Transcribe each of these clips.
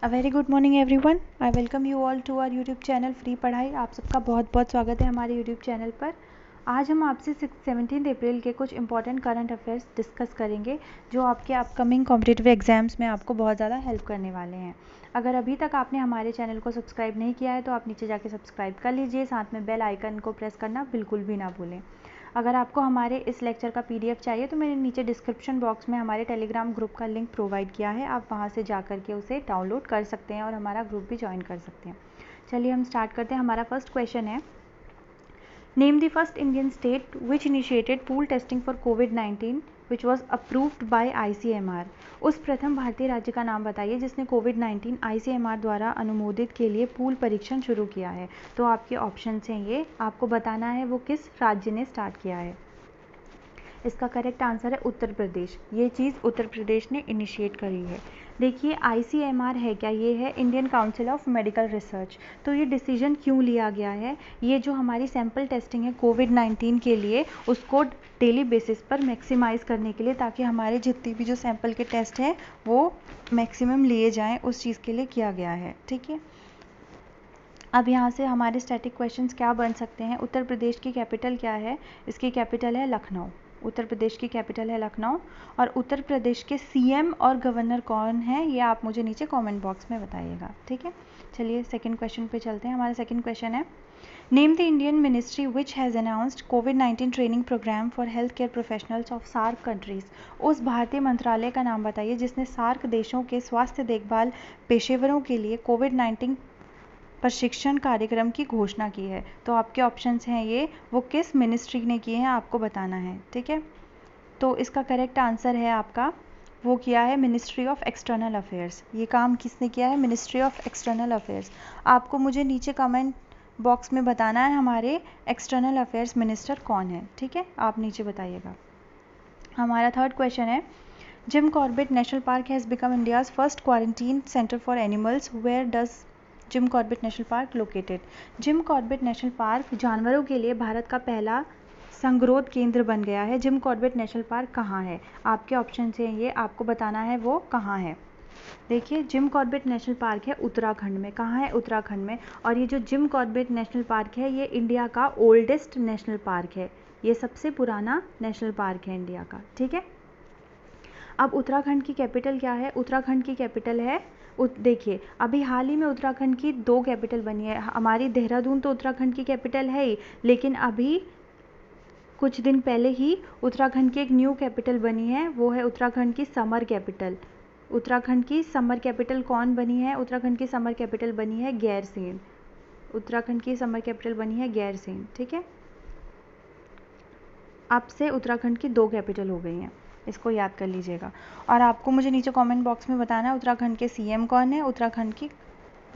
A very good morning everyone. I welcome you all to our YouTube channel free Padhai. आप सबका बहुत बहुत स्वागत है हमारे यूट्यूब चैनल पर। आज हम आपसे 17 अप्रैल के कुछ इंपॉर्टेंट करंट अफेयर्स डिस्कस करेंगे जो आपके अपकमिंग कॉम्पिटिटिव एग्जाम्स में आपको बहुत ज़्यादा हेल्प करने वाले हैं। अगर अभी तक आपने हमारे चैनल को सब्सक्राइब नहीं किया है तो आप नीचे जाके सब्सक्राइब कर लीजिए, साथ में बेल आइकन को प्रेस करना बिल्कुल भी ना भूलें। अगर आपको हमारे इस लेक्चर का PDF चाहिए तो मैंने नीचे डिस्क्रिप्शन बॉक्स में हमारे टेलीग्राम ग्रुप का लिंक प्रोवाइड किया है, आप वहां से जा कर के उसे डाउनलोड कर सकते हैं और हमारा ग्रुप भी ज्वाइन कर सकते हैं। चलिए हम स्टार्ट करते हैं। हमारा फर्स्ट क्वेश्चन है, name the first Indian state which initiated pool testing for covid which was approved by ICMR। उस प्रथम भारतीय राज्य का नाम बताइए जिसने कोविड-19 ICMR द्वारा अनुमोदित के लिए पूल परीक्षण शुरू किया है। तो आपके ऑप्शन हैं ये, आपको बताना है वो किस राज्य ने स्टार्ट किया है। इसका करेक्ट आंसर है उत्तर प्रदेश। ये चीज़ उत्तर प्रदेश ने इनिशिएट करी है। देखिए ICMR है क्या, ये है Indian council of medical research. तो ये डिसीजन क्यों लिया गया है, ये जो हमारी सैम्पल टेस्टिंग है कोविड-19 के लिए उसको डेली बेसिस पर मैक्सिमाइज़ करने के लिए, ताकि हमारे जितने भी जो सैम्पल के टेस्ट हैं वो मैक्सिमम लिए जाएँ, उस चीज़ के लिए किया गया है। ठीक है, अब यहाँ से हमारे स्टैटिक क्वेश्चंस क्या बन सकते हैं। उत्तर प्रदेश की कैपिटल क्या है, इसकी कैपिटल है लखनऊ। उत्तर प्रदेश की कैपिटल है लखनऊ। और उत्तर प्रदेश के CM और गवर्नर कौन है ये आप मुझे नीचे कमेंट बॉक्स में बताइएगा। ठीक है, चलिए सेकंड क्वेश्चन पे चलते हैं। हमारा सेकंड क्वेश्चन है, name the Indian ministry which has announced कोविड-19 training program for health care professionals of SAARC countries. उस भारतीय मंत्रालय का नाम बताइए जिसने सार्क देशों के स्वास्थ्य देखभाल पेशेवरों के लिए कोविड-19 प्रशिक्षण कार्यक्रम की घोषणा की है। तो आपके ऑप्शंस हैं ये, वो किस मिनिस्ट्री ने किए हैं आपको बताना है। ठीक है, तो इसका करेक्ट आंसर है आपका, वो किया है मिनिस्ट्री ऑफ एक्सटर्नल अफेयर्स। ये काम किसने किया है, मिनिस्ट्री ऑफ एक्सटर्नल अफेयर्स। आपको मुझे नीचे कमेंट बॉक्स में बताना है हमारे एक्सटर्नल अफेयर्स मिनिस्टर कौन है। ठीक है, आप नीचे बताइएगा। हमारा थर्ड क्वेश्चन है, Jim Corbett National Park has become India's first quarantine centre for animals, where does Jim Corbett National Park located. Jim Corbett National Park जानवरों के लिए भारत का पहला संगरोध केंद्र बन गया है। जिम कॉर्बेट नेशनल पार्क कहाँ है, आपके ऑप्शन हैं ये, आपको बताना है वो कहाँ है। देखिए जिम कॉर्बेट नेशनल पार्क है उत्तराखंड में। कहाँ है, उत्तराखंड में। और ये जो जिम कॉर्बेट नेशनल पार्क है ये इंडिया का ओल्डेस्ट नेशनल पार्क है, ये सबसे पुराना नेशनल पार्क है इंडिया का। ठीक है, अब उत्तराखंड की कैपिटल क्या है, उत्तराखंड की कैपिटल है देखिए अभी हाल ही में उत्तराखंड की 2 कैपिटल बनी है। हमारी देहरादून तो उत्तराखंड की कैपिटल है ही, लेकिन अभी कुछ दिन पहले ही उत्तराखंड की एक न्यू कैपिटल बनी है, वो है उत्तराखंड की समर कैपिटल। उत्तराखंड की समर कैपिटल कौन बनी है, उत्तराखंड की समर कैपिटल बनी है गैरसेन। उत्तराखंड की समर कैपिटल बनी है गैरसेन। ठीक है, अब से उत्तराखंड की 2 कैपिटल हो गई हैं, इसको याद कर लीजिएगा। और आपको मुझे नीचे कमेंट बॉक्स में बताना है उत्तराखंड के CM कौन है, उत्तराखंड की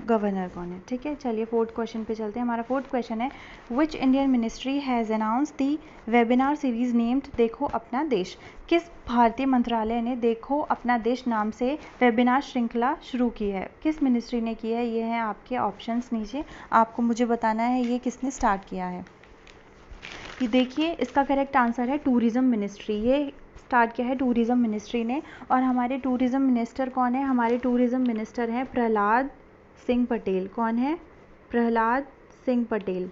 गवर्नर कौन है। ठीक है, चलिए फोर्थ क्वेश्चन पे चलते हैं। हमारा फोर्थ क्वेश्चन है, which Indian ministry has announce the webinar series named देखो अपना देश। किस भारतीय मंत्रालय ने देखो अपना देश नाम से वेबिनार श्रृंखला शुरू की है, किस मिनिस्ट्री ने की है, ये हैं आपके ऑप्शंस नीचे, आपको मुझे बताना है ये किसने स्टार्ट किया है। ये देखिए इसका करेक्ट आंसर है टूरिज़्म मिनिस्ट्री। ये स्टार्ट किया है टूरिज़्म मिनिस्ट्री ने। और हमारे टूरिज़्म मिनिस्टर कौन है, हमारे टूरिज़्म मिनिस्टर हैं प्रहलाद सिंह पटेल। कौन है, प्रहलाद सिंह पटेल।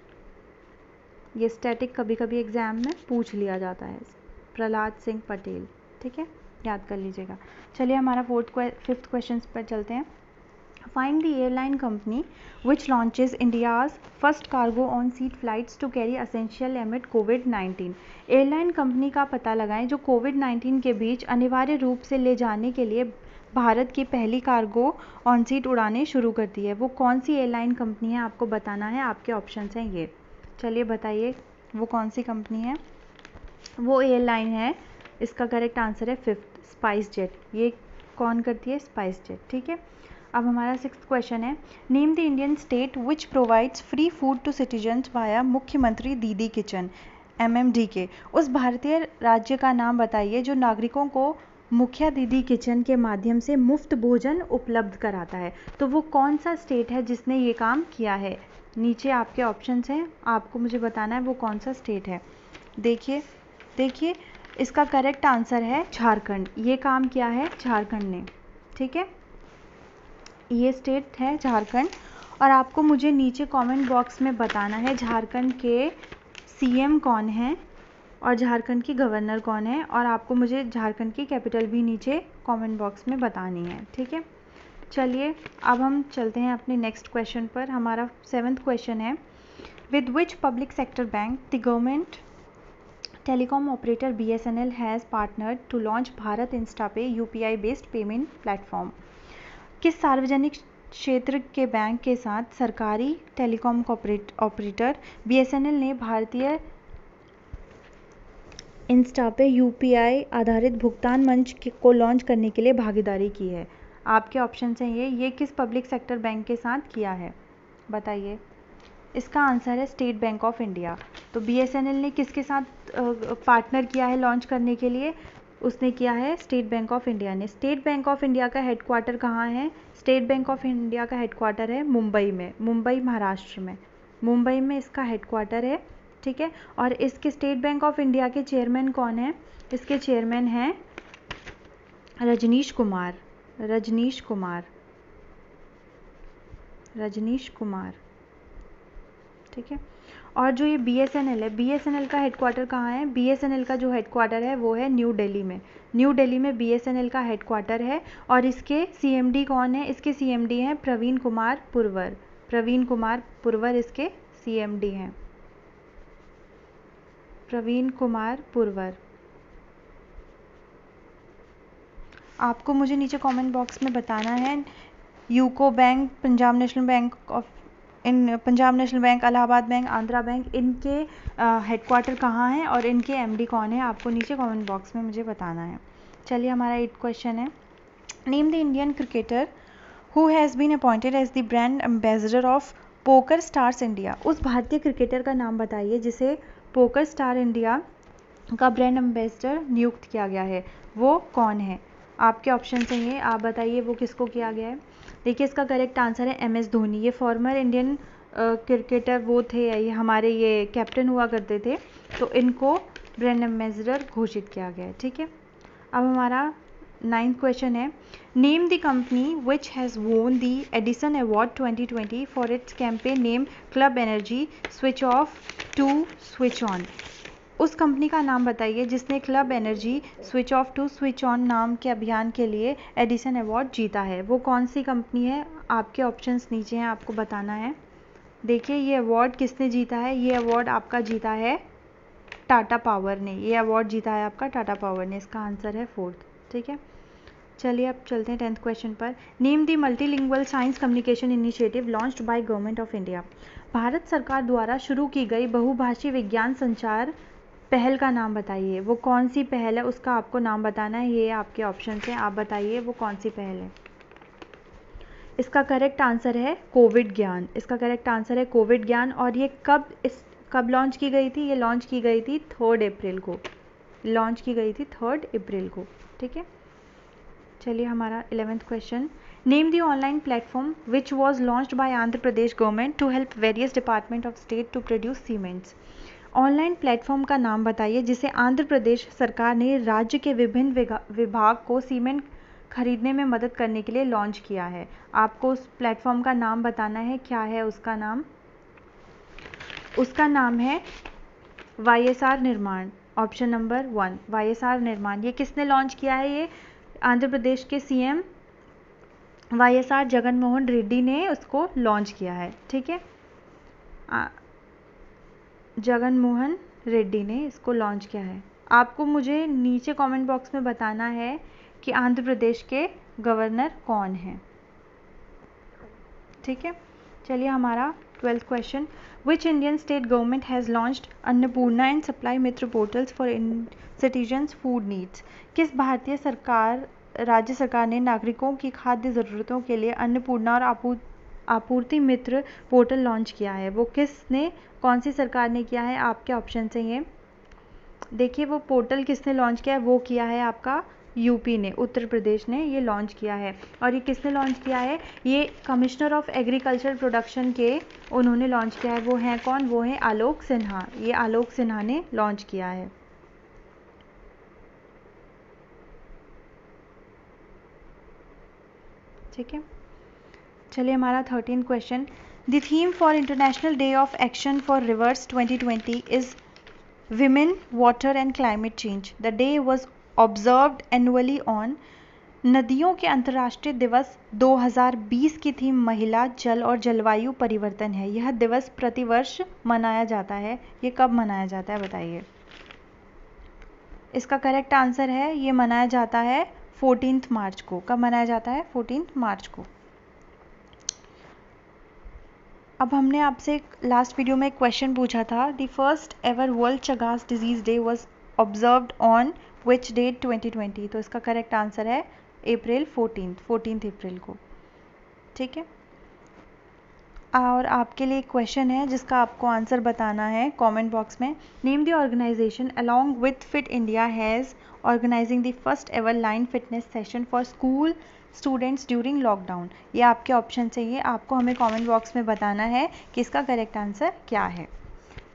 ये स्टैटिक कभी कभी एग्जाम में पूछ लिया जाता है, प्रहलाद सिंह पटेल। ठीक है, याद कर लीजिएगा। चलिए हमारा फिफ्थ क्वेश्चन पर चलते हैं। Find the airline company which launches India's first cargo on seat flights to carry essential amid COVID-19। Airline company का पता लगाएं जो कोविड-19 के बीच अनिवार्य रूप से ले जाने के लिए भारत की पहली कार्गो ऑन सीट उड़ानें शुरू करती है। वो कौन सी एयरलाइन कंपनी है आपको बताना है, आपके ऑप्शंस हैं ये। चलिए बताइए वो कौन सी कंपनी है, वो एयरलाइन है, इसका करेक्ट आंसर है फिफ्थ, स्पाइस जेट। ये कौन करती है, स्पाइस जेट। ठीक है, अब हमारा सिक्स्थ क्वेश्चन है, name the Indian state which provides free food to citizens via Mukhyamantri Didi kitchen MMDK। उस भारतीय राज्य का नाम बताइए जो नागरिकों को मुखिया दीदी किचन के माध्यम से मुफ्त भोजन उपलब्ध कराता है। तो वो कौन सा स्टेट है जिसने ये काम किया है, नीचे आपके ऑप्शंस हैं, आपको मुझे बताना है वो कौन सा स्टेट है। देखिए इसका करेक्ट आंसर है झारखंड। ये काम किया है झारखंड ने। ठीक है, ये स्टेट है झारखंड। और आपको मुझे नीचे कमेंट बॉक्स में बताना है झारखंड के सीएम कौन है और झारखंड की गवर्नर कौन है, और आपको मुझे झारखंड की कैपिटल भी नीचे कमेंट बॉक्स में बतानी है, ठीक है। चलिए अब हम चलते हैं अपने नेक्स्ट क्वेश्चन पर। हमारा 7th क्वेश्चन है, with which public sector bank the government telecom operator BSNL has partnered to launch Bharat InstaPay UPI based payment platform. किस सार्वजनिक क्षेत्र के बैंक के साथ सरकारी टेलीकॉम ऑपरेटर BSNL ने भारतीय इंस्टापे UPI आधारित भुगतान मंच को लॉन्च करने के लिए भागीदारी की है? आपके ऑप्शन हैं ये किस पब्लिक सेक्टर बैंक के साथ किया है, बताइए। इसका आंसर है स्टेट बैंक ऑफ इंडिया। तो BSNL ने किसके साथ पार्टनर किया है लॉन्च करने के लिए? उसने किया है स्टेट बैंक ऑफ इंडिया ने। स्टेट बैंक ऑफ इंडिया का हेडक्वार्टर कहाँ है? स्टेट बैंक ऑफ इंडिया का हेडक्वार्टर है मुंबई में, मुंबई महाराष्ट्र में, मुंबई में इसका हेडक्वार्टर है, ठीक है। और इसके स्टेट बैंक ऑफ इंडिया के चेयरमैन कौन है? इसके चेयरमैन हैं रजनीश कुमार, रजनीश कुमार, रजनीश कुमार, ठीक है। और जो ये BSNL है, BSNL का हेडक्वार्टर कहाँ है? BSNL का जो हेडक्वार्टर है वो है न्यू दिल्ली में, न्यू दिल्ली में BSNL का हेडक्वार्टर है। और इसके CMD कौन है? इसके CMD हैं प्रवीण कुमार पुरवर, प्रवीण कुमार पुरवर इसके CMD हैं, प्रवीण कुमार पुरवर। आपको मुझे नीचे कमेंट बॉक्स में बताना है UCO bank, Punjab national bank Punjab national bank, Allahabad bank, Andhra bank, इनके हेडक्वार्टर कहाँ हैं और इनके MD कौन है, आपको नीचे कमेंट बॉक्स में मुझे बताना है। चलिए हमारा 8th क्वेश्चन है, name the Indian cricketer who has been appointed as the brand ambassador of Poker Stars India. उस भारतीय क्रिकेटर का नाम बताइए जिसे पोकर स्टार इंडिया का ब्रांड एम्बेसडर नियुक्त किया गया है, वो कौन है? आपके ऑप्शन हैं ये, आप बताइए वो किसको किया गया है। देखिए इसका करेक्ट आंसर है MS धोनी। ये फॉर्मर इंडियन क्रिकेटर वो थे, ये हमारे ये कैप्टन हुआ करते थे, तो इनको ब्रांड एम्बेसडर घोषित किया गया है, ठीक है। अब हमारा 9th क्वेश्चन है, name the company which has won the Edison award 2020 for its campaign name club energy switch off to switch on. उस कंपनी का नाम बताइए जिसने club energy switch off to switch on नाम के अभियान के लिए एडिसन अवार्ड जीता है, वो कौन सी कंपनी है? आपके ऑप्शंस नीचे हैं, आपको बताना है। देखिए ये अवार्ड किसने जीता है? ये अवार्ड आपका जीता है टाटा पावर ने, ये अवार्ड जीता है आपका टाटा पावर ने। इसका आंसर है 4th, ठीक है। चलिए अब चलते हैं 10th क्वेश्चन पर। Name the multilingual science communication initiative launched by government of India. Bharat सरकार द्वारा शुरू की गई बहुभाषी विज्ञान संचार पहल का नाम बताइए, वो कौन सी पहल है, उसका आपको नाम बताना है। ये आपके ऑप्शन हैं, आप बताइए वो कौन सी पहल है। इसका करेक्ट आंसर है कोविड ज्ञान, इसका करेक्ट आंसर है कोविड ज्ञान। और ये कब लॉन्च की गई थी? ये लॉन्च की गई थी 3 अप्रैल को, लॉन्च की गई थी 3 अप्रैल को, ठीक है। चलिए हमारा 11th question, name the online platform which was launched by Andhra Pradesh government to help various department of state to produce cements. Online platform का नाम बताइए जिसे आंध्र प्रदेश सरकार ने राज्य के विभिन्न विभाग को सीमेंट खरीदने में मदद करने के लिए लॉन्च किया है। आपको उस प्लेटफॉर्म का नाम बताना है, क्या है उसका नाम? उसका नाम है YSR निर्माण, ऑप्शन नंबर 1 YSR निर्माण। ये किसने लॉन्च किया है? ये आंध्र प्रदेश के CM YSR जगनमोहन रेड्डी ने उसको लॉन्च किया है, ठीक है। जगनमोहन रेड्डी ने इसको लॉन्च किया है। आपको मुझे नीचे कमेंट बॉक्स में बताना है कि आंध्र प्रदेश के गवर्नर कौन हैं, ठीक है। चलिए हमारा 12th question, which Indian state government has launched Annapurna and supply Mitra portals for citizens food needs. किस भारतीय राज्य सरकार ने नागरिकों की खाद्य ज़रूरतों के लिए अन्नपूर्णा और आपूर्ति मित्र पोर्टल लॉन्च किया है, वो किसने, कौन सी सरकार ने किया है? आपके ऑप्शन हैं ये। देखिए वो पोर्टल किसने लॉन्च किया है? वो किया है आपका यूपी ने, उत्तर प्रदेश ने ये लॉन्च किया है। और ये किसने लॉन्च किया है? ये कमिश्नर ऑफ एग्रीकल्चर प्रोडक्शन के उन्होंने लॉन्च किया है। वो हैं कौन? वो हैं आलोक सिन्हा, ये आलोक सिन्हा ने लॉन्च किया है, ठीक है। चलिए हमारा 13th question, the theme for international day of action for reverse 2020 is women, water and climate change. The day was observed annually on. नदियों के अंतर्राष्ट्रीय दिवस 2020 की थीम महिला, जल और जलवायु परिवर्तन है। यह दिवस प्रतिवर्ष मनाया जाता है। ये कब मनाया जाता है बताइए। इसका करेक्ट आंसर है ये मनाया जाता है 14 मार्च को। कब मनाया जाता है? 14 मार्च को। अब हमने आपसे लास्ट वीडियो में एक क्वेश्चन पूछा था, the first ever world Chagas disease day was observed on which date 2020। तो इसका करेक्ट आंसर है अप्रैल 14 अप्रैल को। ठीक है, और आपके लिए एक क्वेश्चन है जिसका आपको आंसर बताना है कमेंट बॉक्स में। Name the organisation along with fit India has organising the first ever line fitness session for school students during lockdown. ये आपके ऑप्शन चाहिए, आपको हमें कमेंट बॉक्स में बताना है कि इसका करेक्ट आंसर क्या है।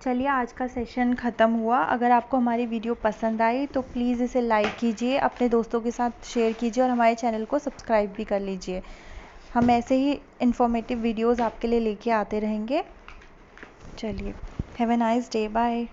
चलिए आज का सेशन ख़त्म हुआ। अगर आपको हमारी वीडियो पसंद आई तो प्लीज़ इसे लाइक कीजिए, अपने दोस्तों के साथ शेयर कीजिए और हमारे चैनल को सब्सक्राइब भी कर लीजिए। हम ऐसे ही इन्फॉर्मेटिव वीडियोज़ आपके लिए लेके आते रहेंगे। चलिए, have a nice day, bye.